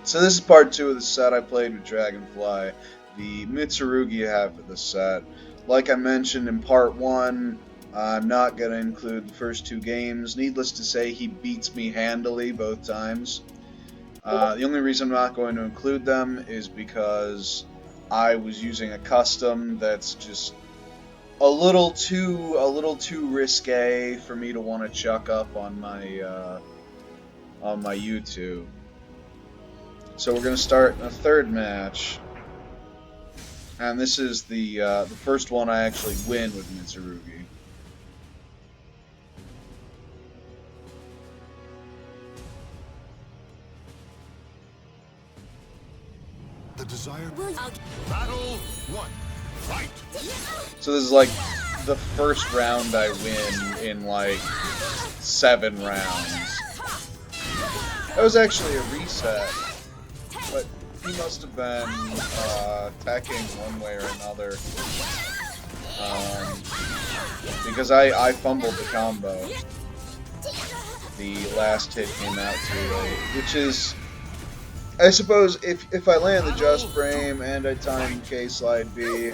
So this is part 2 of the set I played with Dragonfly, the Mitsurugi half of the set. Like I mentioned in part 1, I'm not going to include the first 2 games. Needless to say, he beats me handily both times. The only reason I'm not going to include them is because I was using a custom that's just a little too risque for me to want to chuck up on my YouTube. So we're going to start a third match, and this is the first one I actually win with Mitsurugi. The desired battle 1. Fight. So this is like the first round I win in like 7 rounds. That was actually a reset, but he must have been attacking one way or another, because I fumbled the combo. The last hit came out too late, which is, I suppose, if I land the just frame and I time K-Slide B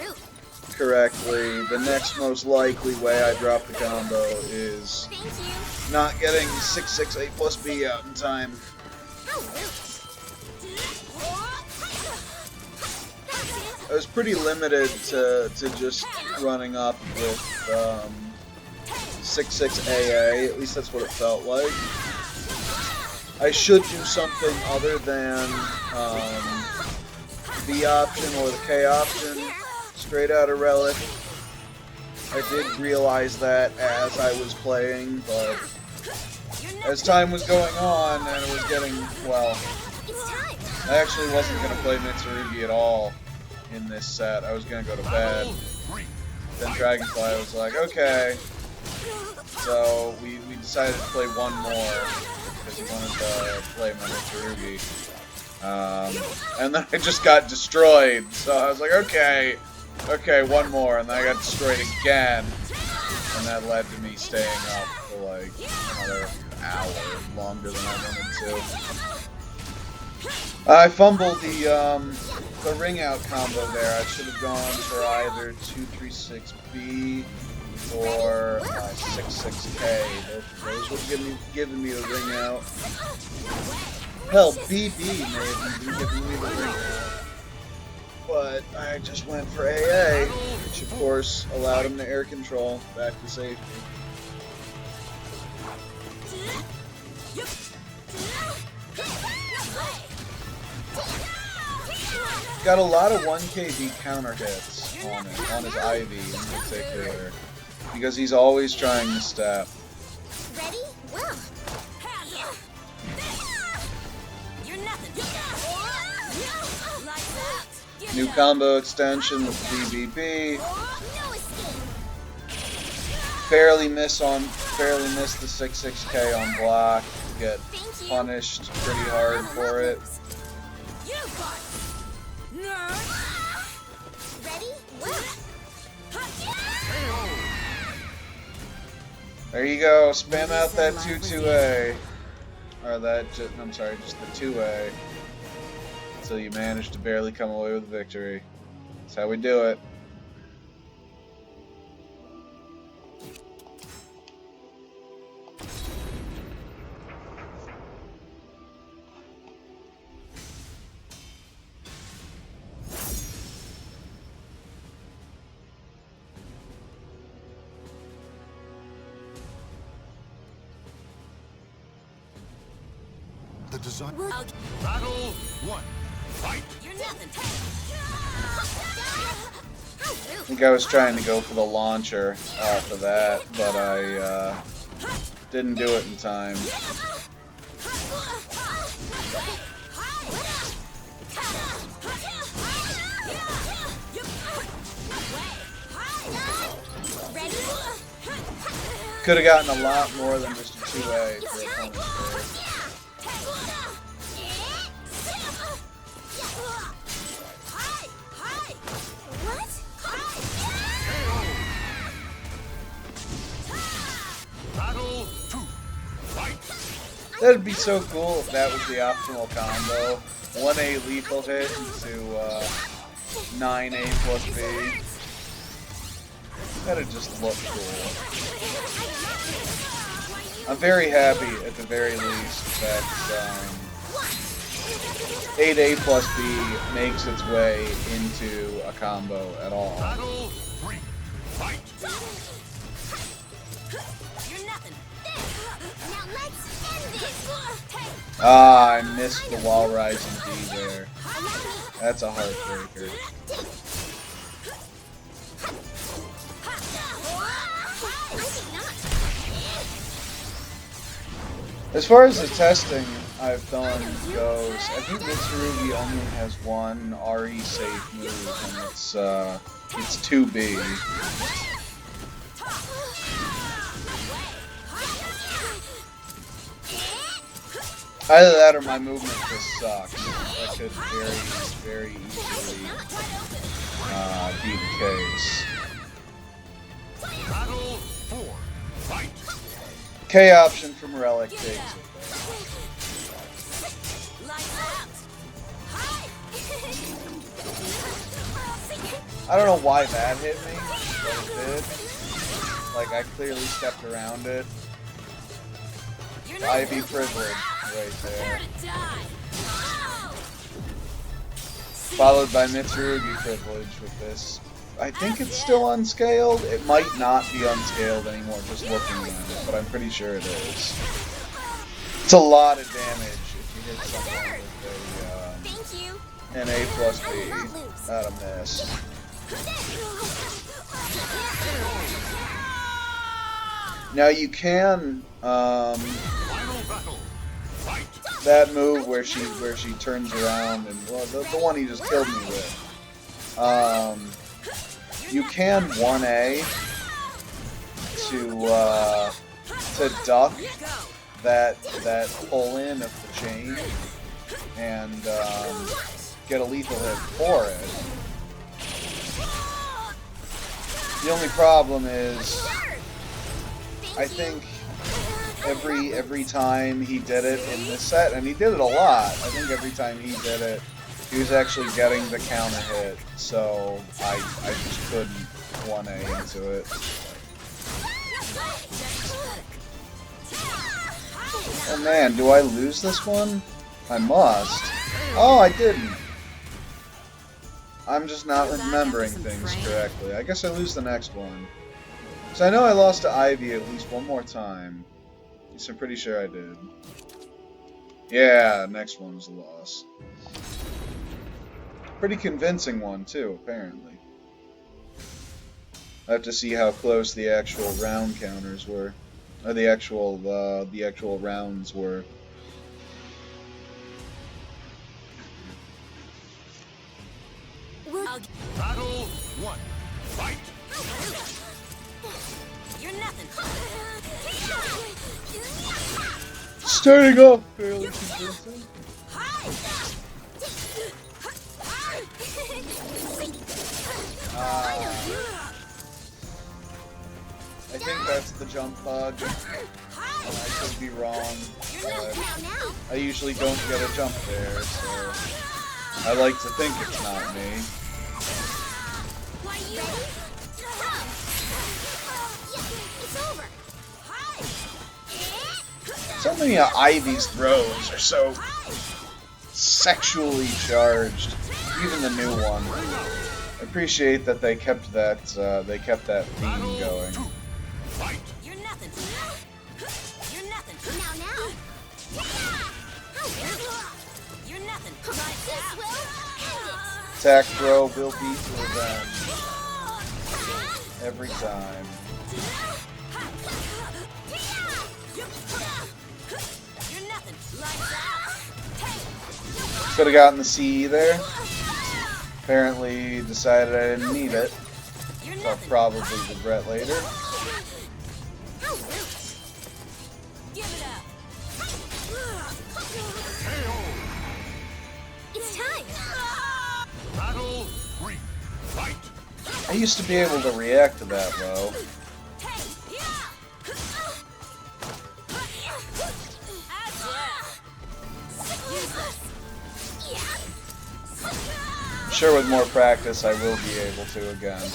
correctly, the next most likely way I drop the combo is not getting 6/6 A plus B out in time. I was pretty limited to just running up with 6/6 AA, at least that's what it felt like. I should do something other than the option or the K option, straight out of Relic. I did realize that as I was playing, but as time was going on and it was getting, well, I actually wasn't going to play Mitsurugi at all in this set. I was going to go to bed. Then Dragonfly was like, okay. So we decided to play one more because he wanted to play my Mitsurugi. And then I just got destroyed. So I was like, okay, one more. And then I got destroyed again. And that led to me staying up for like another hour, longer than I wanted to. I fumbled the ring out combo there. I should have gone for either 236B or 66K. Those would have given me the ring out. Hell, BB may have been giving me the ring out. But I just went for AA, which of course allowed him to air control back to safety. Got a lot of 1KB counter hits on it, on his Ivy in particular, because he's always trying to step. Ready? Well. You're nothing. New combo extension with BBB. Barely miss the 6/6K on block. Get punished pretty hard for it. There you go. Spam out that 2-2A. Or that, I'm sorry, just the 2A. Until you manage to barely come away with victory. That's how we do it. The design battle 1. Fight. You're nothing. I think I was trying to go for the launcher off of that, but I didn't do it in time. Could have gotten a lot more than just a 2A for a punish. That'd be so cool if that was the optimal combo. 1A lethal hit into 9A plus B. That'd just look cool. I'm very happy, at the very least, that 8A plus B makes its way into a combo at all. Battle 3. Fight. You're nothing. Now let's end this. Ah, I missed the wall rising D there. That's a heartbreaker. As far as the testing I've done goes, I think Mitsurugi only has one RE safe move, and it's 2B. Either that or my movement just sucks. That could very easily be the case. Battle 4. Fight. K option from Relic takes it. I don't know why that hit me, but it did. Like, I clearly stepped around it. Ivy privilege right there. Followed by Mitsurugi privilege with this. I think it's still unscaled. It might not be unscaled anymore just looking at it, but I'm pretty sure it is. It's a lot of damage if you hit someone with an A plus B. Not a miss. Now you can that move where she turns around and well, the one he just killed me with. You can 1A to duck that pull in of the chain and get a lethal hit for it. The only problem is, I think every time he did it in this set, and he did it a lot, I think every time he did it, he was actually getting the counter hit, so I just couldn't 1A into it. Oh man, do I lose this one? I must. Oh, I didn't. I'm just not remembering things correctly. I guess I lose the next one. So I know I lost to Ivy at least one more time. At least I'm pretty sure I did. Yeah, next one was a loss. Pretty convincing one too, apparently. I have to see how close the actual round counters were, or the actual rounds were. Battle 1. Fight. You're nothing. Starting off fairly convincing. I think that's the jump bug. I could be wrong, but I usually don't get a jump there, so I like to think it's not me. So many of Ivy's throws are so sexually charged. Even the new one. I appreciate that they kept that theme going. You're nothing. You're nothing. Now. You're nothing. Attack throw will beat to revenge. Every time. Could have gotten the CE there. Apparently decided I didn't need it. So I'll probably regret later. It's time. Battle 3. Fight. I used to be able to react to that though. I'm sure with more practice I will be able to again.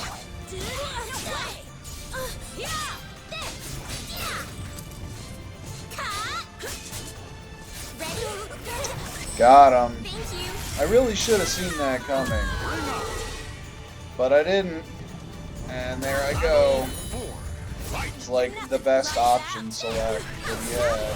Got him. I really should have seen that coming. But I didn't. And there I go. It's like the best option select that he had.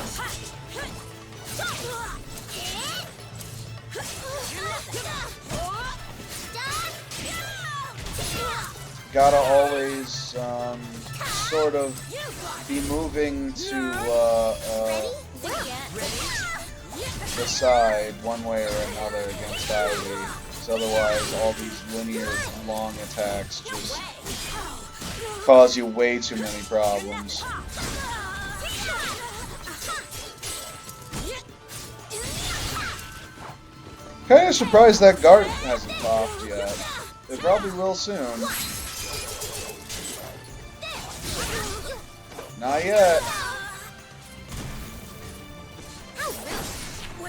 Gotta always sort of be moving to the side one way or another against Ivy. Because otherwise all these linear long attacks just cause you way too many problems. Kinda surprised that guard hasn't popped yet. It probably will soon. Not yet.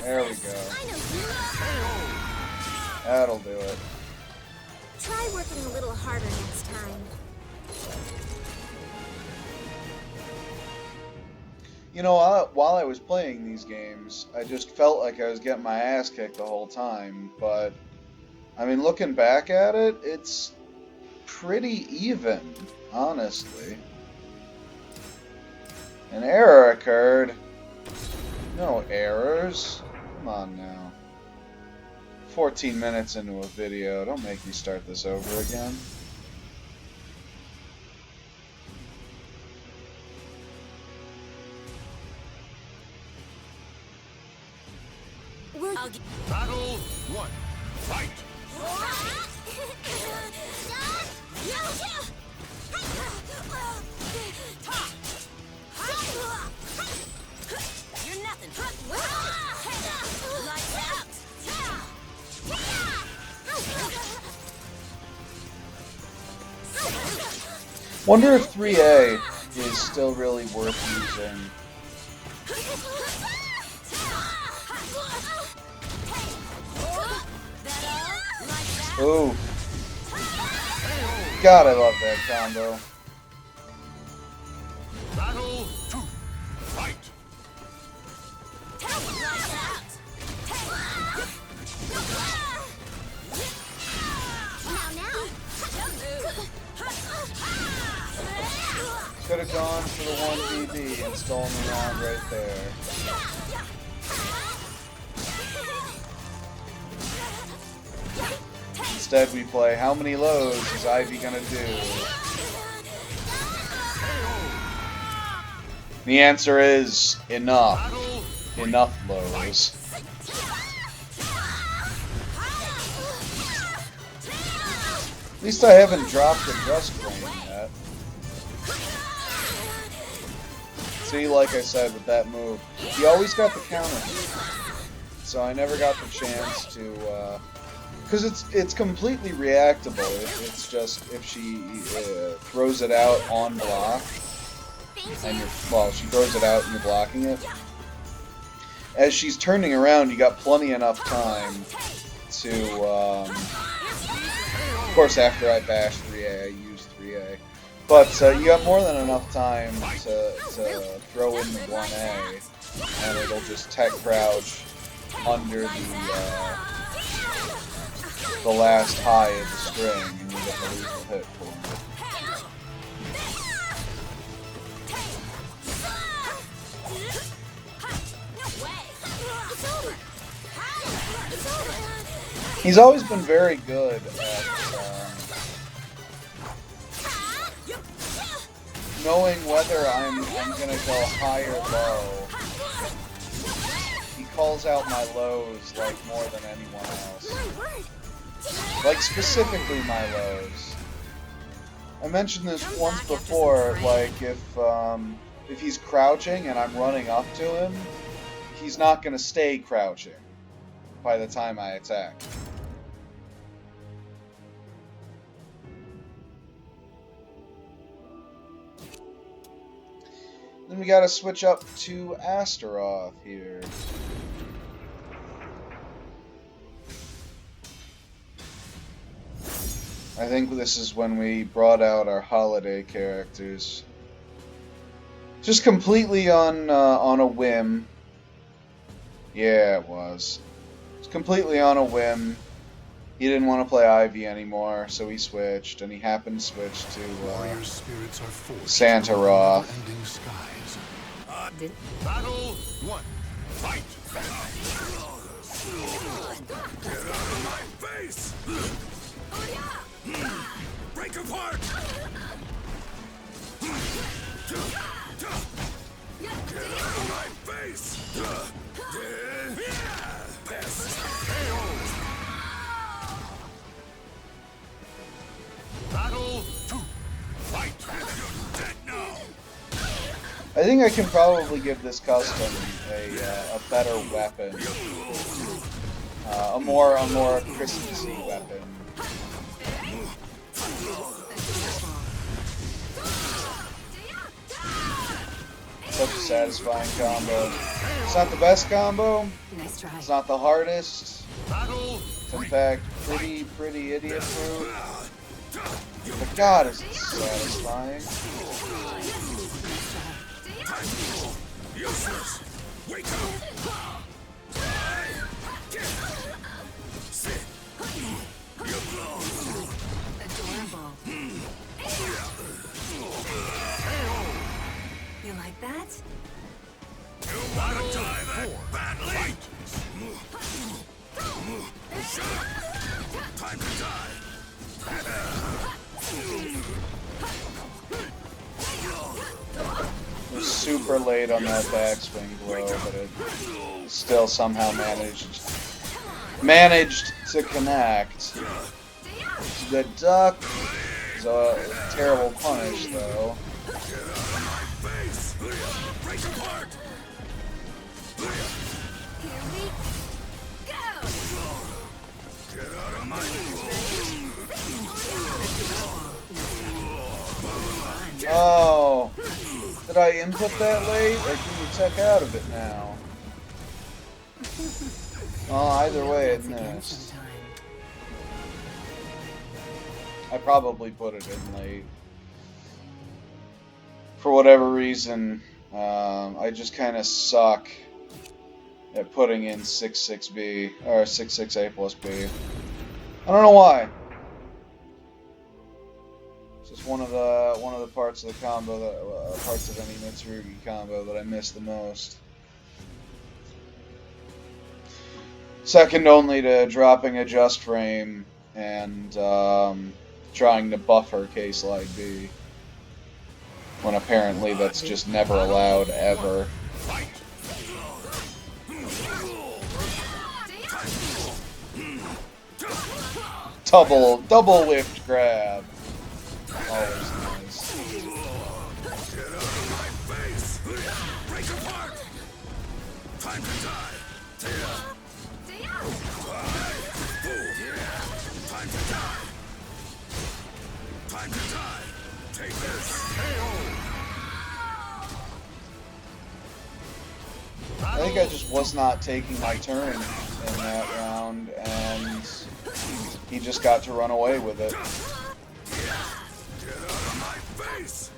There we go. That'll do it. Try working a little harder next time. You know, while I was playing these games, I just felt like I was getting my ass kicked the whole time, but I mean, looking back at it, it's pretty even, honestly. An error occurred. No errors. Come on now. 14 minutes into a video. Don't make me start this over again. Battle 1. Fight! You're nothing. Wonder if 3A is still really worth using. Ooh. God, I love that combo. Battle 2. Fight! Could have gone for the 1BB and stolen the round right there. Instead we play, how many lows is Ivy gonna do? The answer is enough. Enough lows. At least I haven't dropped a Just Frame yet. See, like I said with that move, he always got the counter. So I never got the chance to, because it's completely reactable. It's just if she throws it out on block, and she throws it out and you're blocking it. As she's turning around, you got plenty enough time to, of course, after I bash 3A, I use 3A. But you got more than enough time to throw in the 1A, and it'll just tech crouch under the last high of the string, and you get the lethal hit for it. He's always been very good at knowing whether I'm gonna go high or low. He calls out my lows like more than anyone else. Like specifically my lows. I mentioned this once before, like if he's crouching and I'm running up to him, he's not gonna stay crouching by the time I attack. Then we gotta switch up to Astaroth here. I think this is when we brought out our holiday characters. Just completely on a whim. Yeah, it was. It's completely on a whim. He didn't want to play Ivy anymore, so he switched, and he happened to switch to Santa Roth. Battle 1. Fight! Get out of my face! Break apart! Get out of my face! Battle 2. Fight! You're dead now! I think I can probably give this custom a better weapon. A more Christmassy weapon. Such a satisfying combo. It's not the best combo. Nice try. It's not the hardest. Battle It's in fact pretty idiot proof. But God, is it satisfying. useless! Wake up! Sit! You blow! Adorable. You like that? You wanna die that badly? Shut up! Time to die! It was super late on that backswing blow, but it still somehow managed to connect. The duck is a terrible punish, though. Break apart! Here we go! Get out of my Oh, did I input that late, or can you check out of it now? Well, either way, it missed. I probably put it in late. For whatever reason, I just kind of suck at putting in 6-6B, or 6-6A plus B. I don't know why. It's just one of the parts of the combo that parts of any Mitsurugi combo that I miss the most. Second only to dropping a just frame and trying to buffer case like B, when apparently that's just never allowed ever. Double whipped grab. Always nice. Get out of my face! Break apart! Time to die! Time to die! Time to die! Take this! I think I just was not taking my turn in that round, and he just got to run away with it. Get out of my face!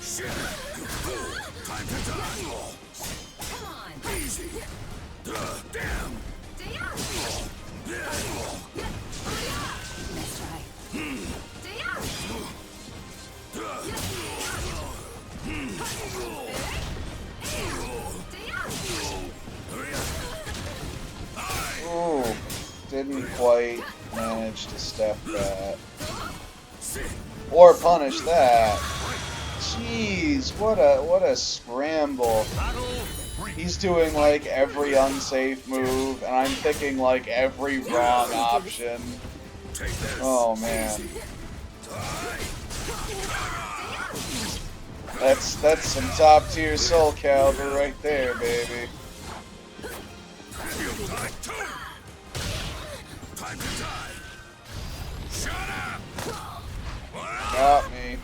Shit! You fool! Time to die! Come on! Easy! Damn! Nice try. Ooh, didn't quite manage to step that. Or punish that. Jeez, what a scramble. He's doing like every unsafe move, and I'm picking like every wrong option. Oh man. That's some top tier Soul Calibur right there, baby. Time to die! Shut up! Got me.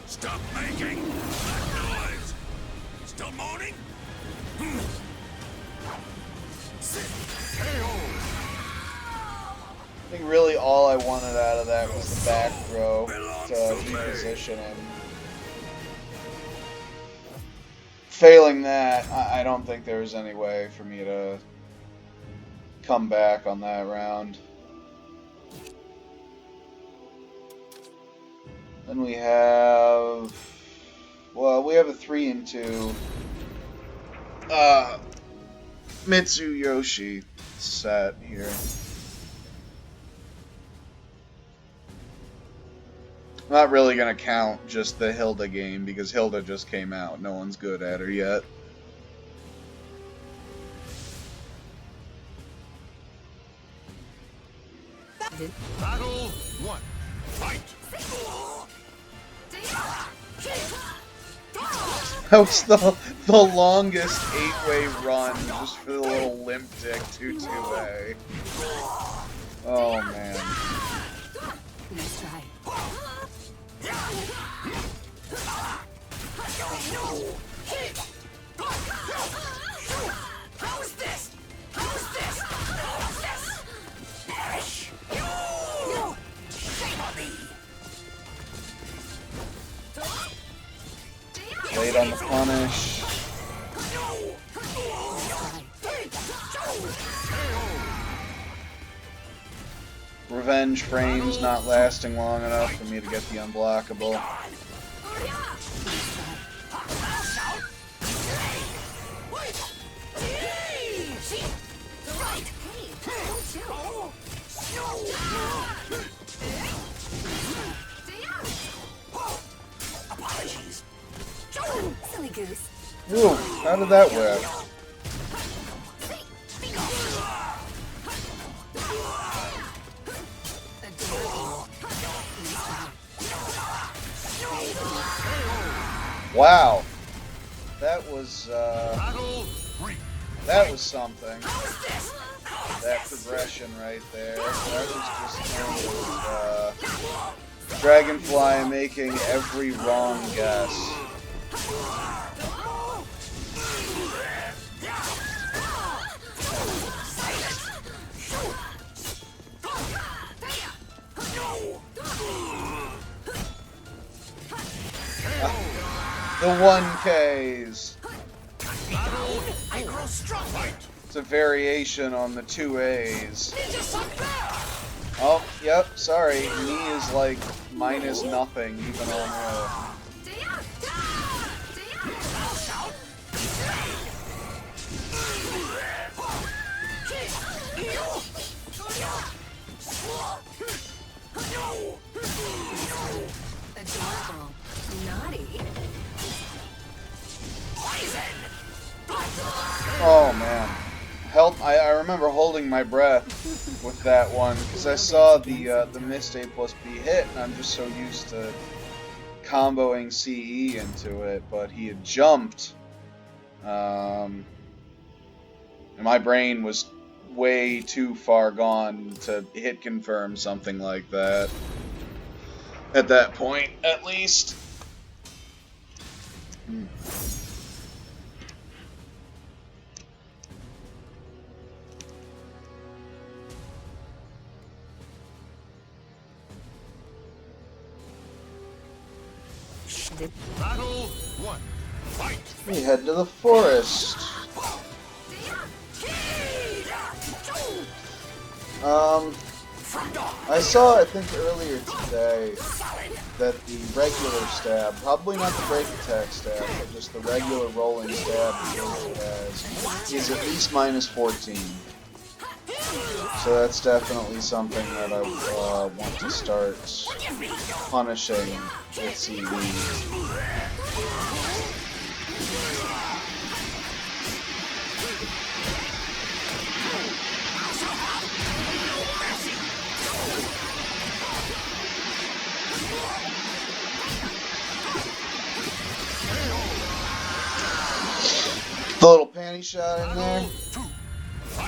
Stop making that noise! Still moaning? I think really all I wanted out of that was the back throw to reposition him. Failing that, I don't think there was any way for me to come back on that round. Then we have... Well, we have a 3 and 2. Mitsuyoshi set here. I'm not really going to count just the Hilda game, because Hilda just came out. No one's good at her yet. Battle 1. Fight! That was the longest 8-way run just for the little limp dick 2-2-A. Oh, man. Nice try. How's this? How's this? How's this? Perish! No! Shame on thee! Late on the punish. Revenge frames not lasting long enough for me to get the unblockable. Apologies. Silly goose. Ooh, how did that work? Wow, that was something. That progression right there. That was just Dragonfly making every wrong guess. The 1Ks. It's a variation on the 2As. Oh, yep, sorry. Me is like minus nothing, even on Adorable. Naughty. Oh man, I remember holding my breath with that one because I saw the missed A plus B hit, and I'm just so used to comboing CE into it. But he had jumped, and my brain was way too far gone to hit confirm something like that. At that point, at least. Battle 1. Fight! We head to the forest. I saw, I think earlier today, that the regular stab, probably not the break attack stab, but just the regular rolling stab is at least minus 14. So that's definitely something that I want to start punishing with CD. The little panty shot in there.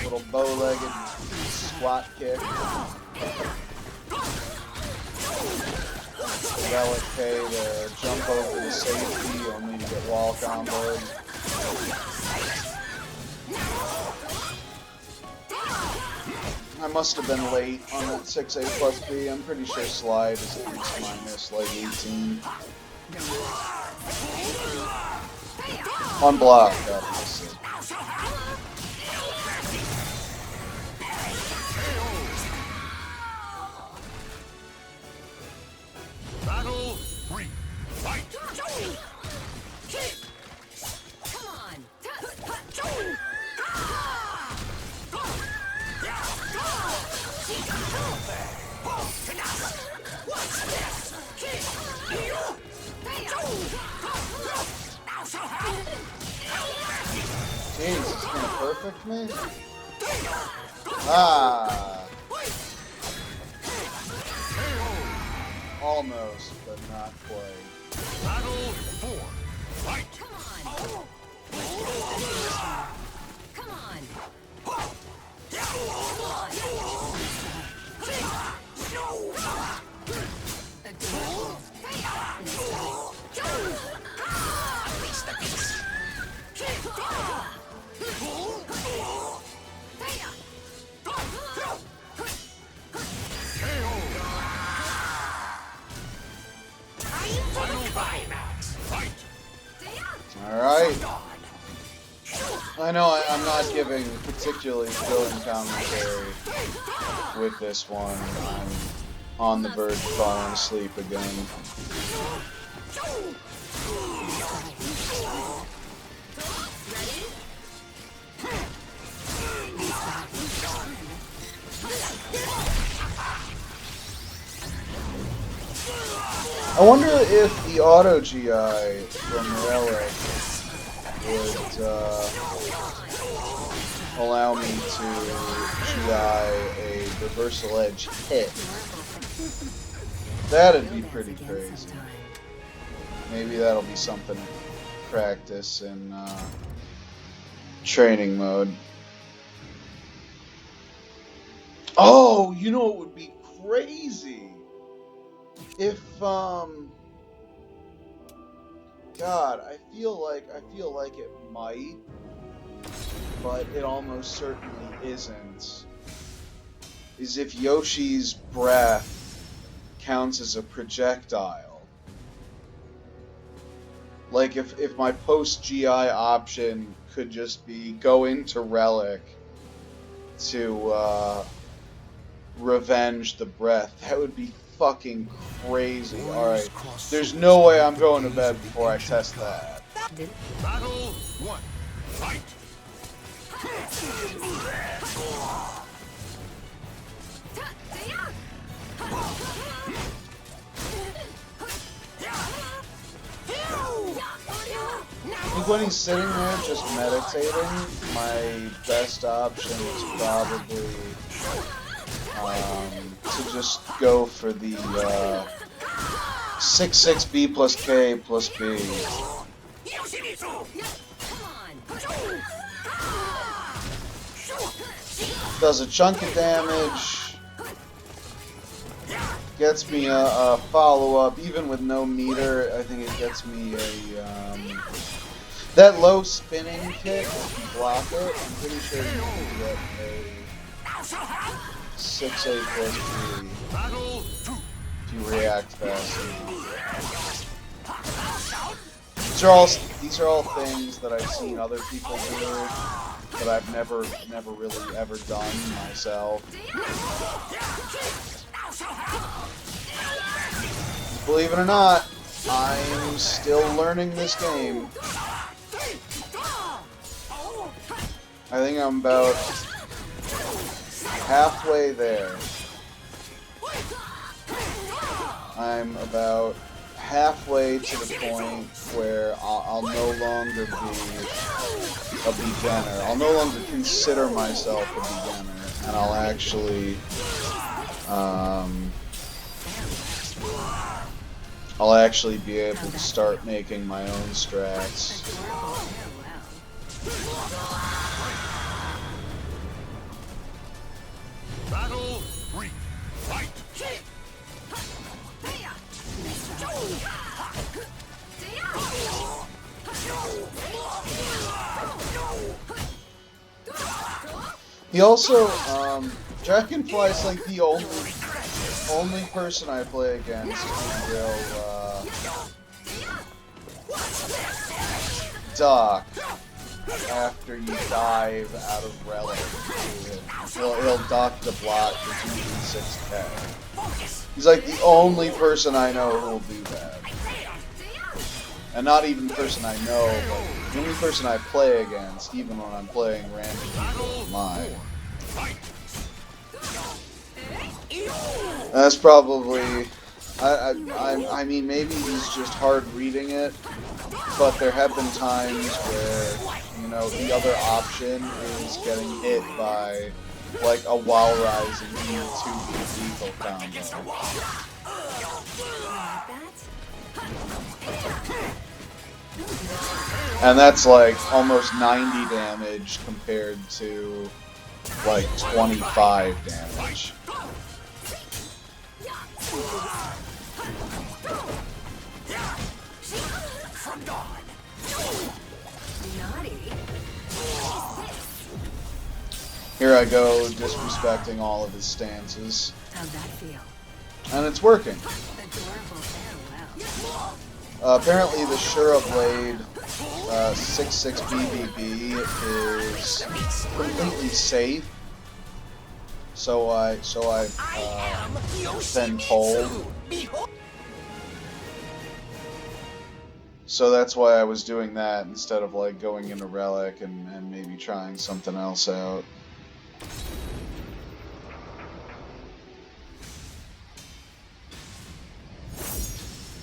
Little bow-legged squat kick. Relic K to jump over the safety, only to get wall comboed. I must have been late on that 6A plus B. I'm pretty sure slide is at least minus like 18. On block, obviously. Battle 3. Fight! Come on. What's this? Jeez, it's gonna perfect me? Ah! Almost, but not quite. Battle 4. Fight! Come on. Alright. I know I'm not giving particularly thrilling commentary with this one. I'm on the verge of falling asleep again. I wonder if the auto GI from Relic would allow me to GI a reversal edge hit. That'd be pretty crazy. Maybe that'll be something to practice in training mode. Oh, you know what would be crazy? If God, I feel like it might, but it almost certainly isn't. Is if Yoshi's breath counts as a projectile. Like if my post GI option could just be go into Relic to revenge the breath, that would be fucking crazy. Alright, there's no way I'm going to bed before I test that. Battle 1. Fight! I think when he's sitting there just meditating, my best option is probably to just go for the 6/6 B plus K plus B. Does a chunk of damage, gets me a follow-up, even with no meter. I think it gets me a that low spinning kick, if you block it, I'm pretty sure you can get a 6/8 plus 3 if you react fast enough. These are all things that I've seen other people do that I've never really ever done myself. Believe it or not, I'm still learning this game. I think I'm about halfway there. I'm about halfway to the point where I'll no longer be a beginner. I'll no longer consider myself a beginner, and I'll actually be able to start making my own strats. Battle 3. Fight! He also, Dragonfly's like the only person I play against who will duck after you dive out of relic. He'll duck the block for 2d6k. He's like the only person I know who'll do that. And not even the person I know, but the only person I play against, even when I'm playing random people online. That's probably... I mean, maybe he's just hard reading it, but there have been times where, you know, the other option is getting hit by, like, a while rising E2 lethal combo. And that's like almost 90 damage compared to like 25 damage. Here I go, disrespecting all of his stances. How'd that feel? And it's working. Adorable farewell. Apparently the Shura Blade 6/6 BBB is completely safe. So I've been told. So that's why I was doing that instead of like going into Relic and maybe trying something else out.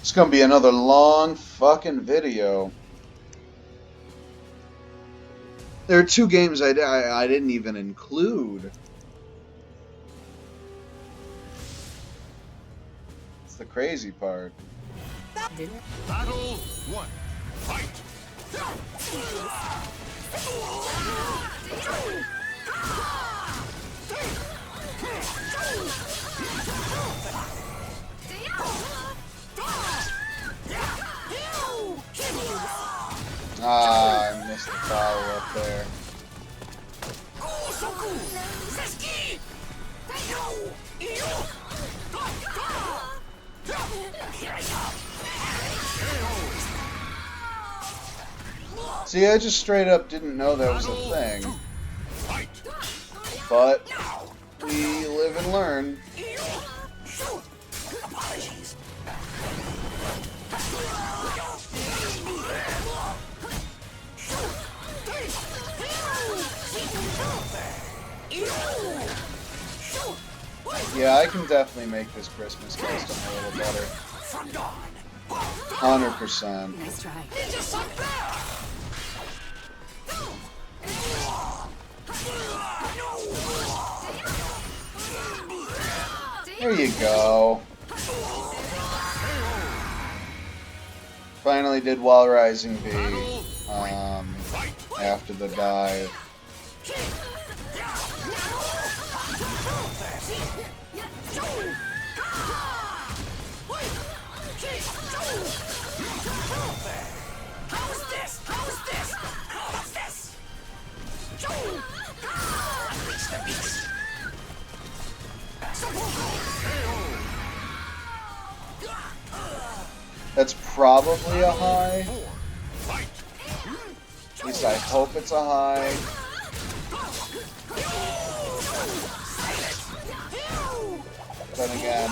It's gonna be another long fucking video. There are 2 games I didn't even include. It's the crazy part. Battle 1. Fight! Ah, I missed the follow up there. See, I just straight up didn't know that was a thing. But we live and learn. Yeah, I can definitely make this Christmas custom a little better. 100%. Nice try. There you go. Finally did While Rising B after the dive. That's probably a high. At least I hope it's a high. Then again,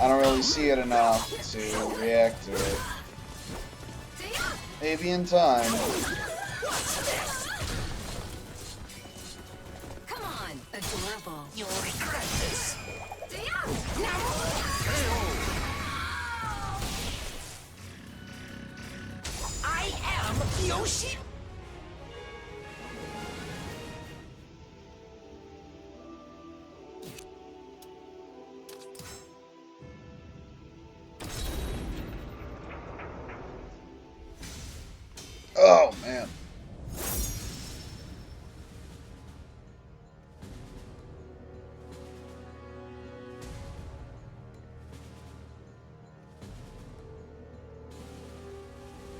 I don't really see it enough to react to it. Maybe in time. Come on, adorable. You'll regret this. I am Yoshi. Oh, man.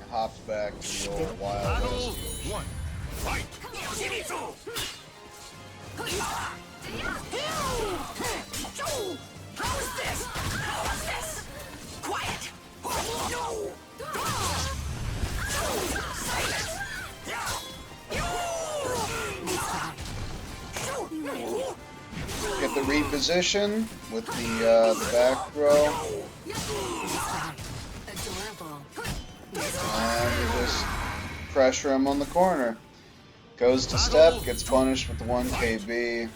I hopped back to the old Wild Battle West. 1. Fight! the reposition with the back throw. Adorable. And we just pressure him on the corner. Goes to step, gets punished with the 1 KB.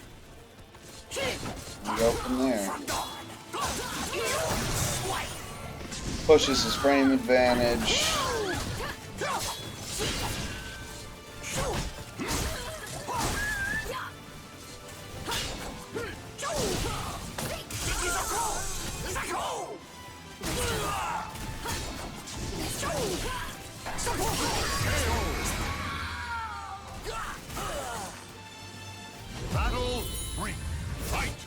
And go from there. Pushes his frame advantage. Battle 3. Fight.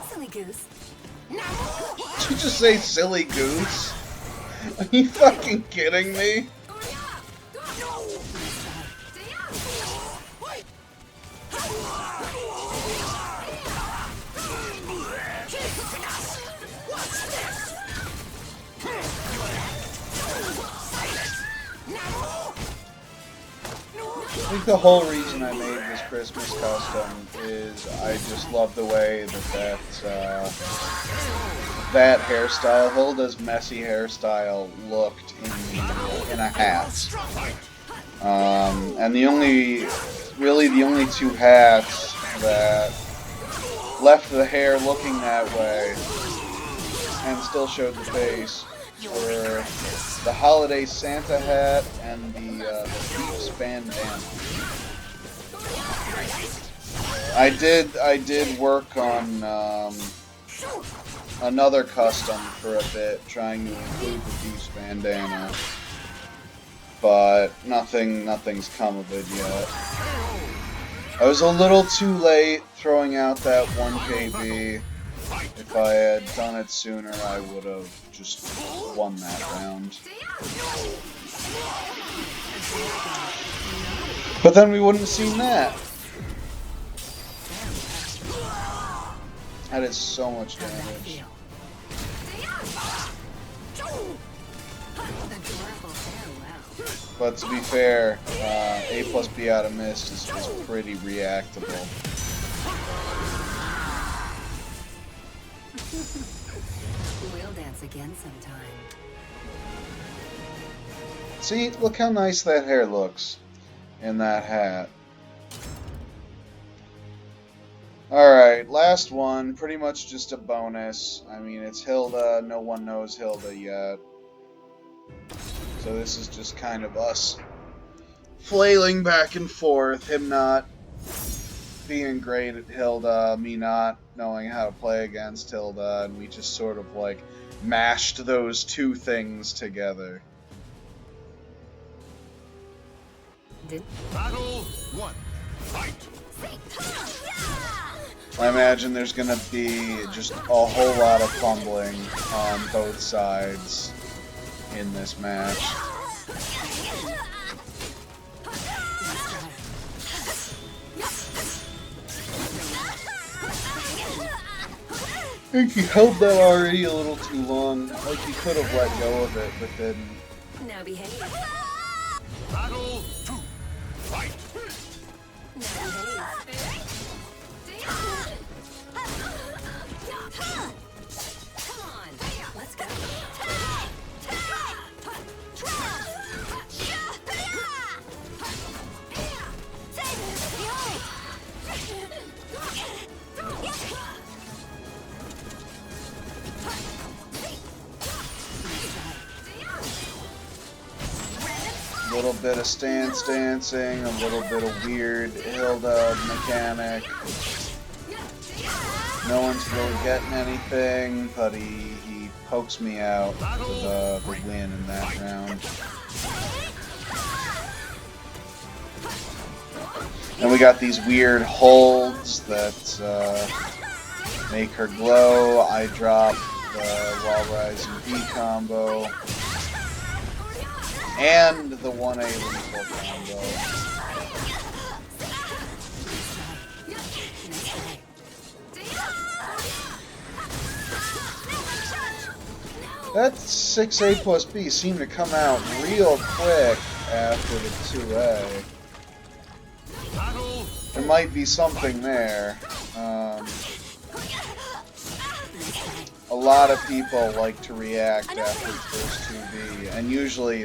Silly goose. Did you just say silly goose? Are you fucking kidding me? I think the whole reason I made this Christmas custom is I just love the way that hairstyle, Hilda's messy hairstyle, looked in a hat. And the only two hats that left the hair looking that way and still showed the face were the Holiday Santa hat and the Thieves bandana. I did work on another custom for a bit, trying to include the Thieves bandana, but nothing's come of it yet. I was a little too late throwing out that 1 KB. If I had done it sooner, I would have just won that round. But then we wouldn't have seen that. That is so much damage. But to be fair, A plus B out of mist is pretty reactable. We'll dance again sometime. See, look how nice that hair looks in that hat. Alright, last one, pretty much just a bonus. I mean, it's Hilda, no one knows Hilda yet. So this is just kind of us flailing back and forth, him not being great at Hilda, me not knowing how to play against Hilda, and we just sort of like mashed those two things together. Battle 1. Fight. I imagine there's gonna be just a whole lot of fumbling on both sides in this match. I think he held that already a little too long. Like he could have let go of it, but didn't. Now behave. Battle 2. Fight. Now behave. Come on, let's go. A little bit of stance dancing, a little bit of weird Hilda mechanic. No one's really getting anything, but he pokes me out for the win in that round. And we got these weird holds that make her glow. I drop the Wall Rising B combo. And the 1A lethal combo. That 6A plus B seemed to come out real quick after the 2A. There might be something there. A lot of people like to react after first 2B, and usually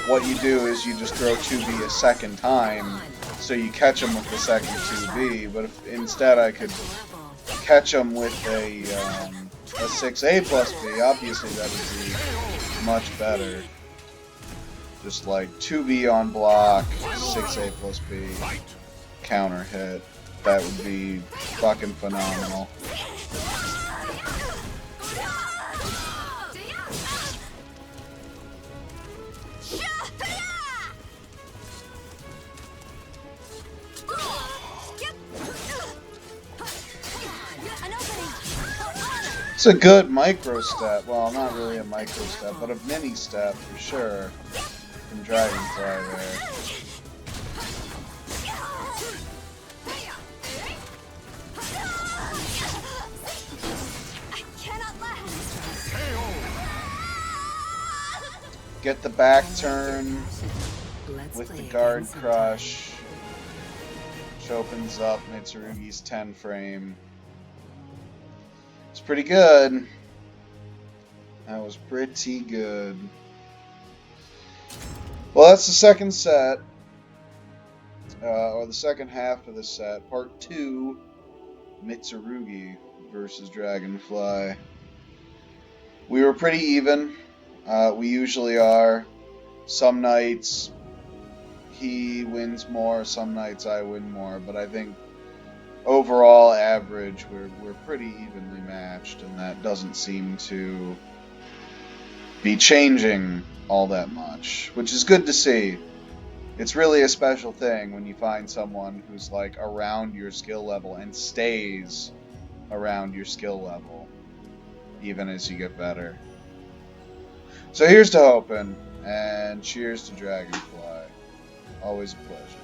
what you do is you just throw 2B a second time, so you catch them with the second 2B, but if instead I could catch them with a 6A plus B, obviously that would be much better. Just like 2B on block, 6A plus B, counter hit. That would be fucking phenomenal. It's a good micro step. Well, not really a micro step, but a mini step for sure from Dragonfly there. Get the back turn with the guard crush, which opens up Mitsurugi's 10 frame. It's pretty good. That was pretty good. Well, that's the second set, or the second half of the set, part 2, Mitsurugi versus Dragonfly. We were pretty even. We usually are. Some nights he wins more, some nights I win more, but I think overall average we're pretty evenly matched, and that doesn't seem to be changing all that much, which is good to see. It's really a special thing when you find someone who's like around your skill level and stays around your skill level even as you get better. So here's to hoping, and cheers to Dragonfly. Always a pleasure.